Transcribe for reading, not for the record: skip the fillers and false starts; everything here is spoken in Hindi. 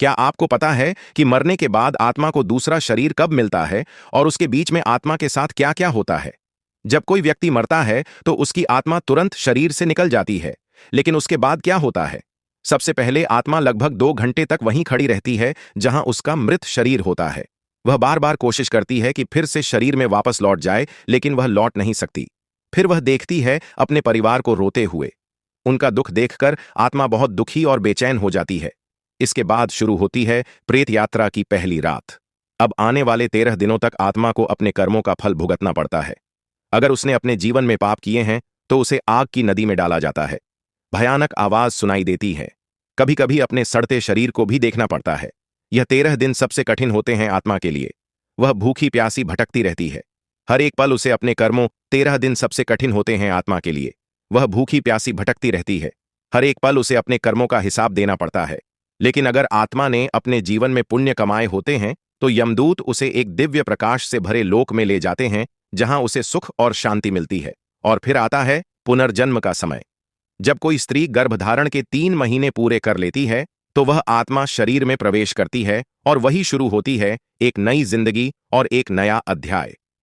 क्या आपको पता है कि मरने के बाद आत्मा को दूसरा शरीर कब मिलता है और उसके बीच में आत्मा के साथ क्या क्या होता है? जब कोई व्यक्ति मरता है तो उसकी आत्मा तुरंत शरीर से निकल जाती है, लेकिन उसके बाद क्या होता है? सबसे पहले आत्मा लगभग 2 घंटे तक वहीं खड़ी रहती है जहां उसका मृत शरीर होता है। वह बार बार कोशिश करती है कि फिर से शरीर में वापस लौट जाए, लेकिन वह लौट नहीं सकती। फिर वह देखती है अपने परिवार को रोते हुए। उनका दुख देखकर आत्मा बहुत दुखी और बेचैन हो जाती है। इसके बाद शुरू होती है प्रेत यात्रा की पहली रात। अब आने वाले 13 दिनों तक आत्मा को अपने कर्मों का फल भुगतना पड़ता है। अगर उसने अपने जीवन में पाप किए हैं तो उसे आग की नदी में डाला जाता है। भयानक आवाज सुनाई देती है। कभी कभी अपने सड़ते शरीर को भी देखना पड़ता है। यह 13 दिन सबसे कठिन होते हैं आत्मा के लिए। वह भूखी प्यासी भटकती रहती है। हर एक पल उसे अपने कर्मों 13 दिन सबसे कठिन होते हैं आत्मा के लिए। वह भूखी प्यासी भटकती रहती है। हर एक पल उसे अपने कर्मों का हिसाब देना पड़ता है। लेकिन अगर आत्मा ने अपने जीवन में पुण्य कमाए होते हैं तो यमदूत उसे एक दिव्य प्रकाश से भरे लोक में ले जाते हैं जहां उसे सुख और शांति मिलती है। और फिर आता है पुनर्जन्म का समय। जब कोई स्त्री गर्भधारण के 3 महीने पूरे कर लेती है तो वह आत्मा शरीर में प्रवेश करती है और वही शुरू होती है एक नई जिंदगी और एक नया अध्याय।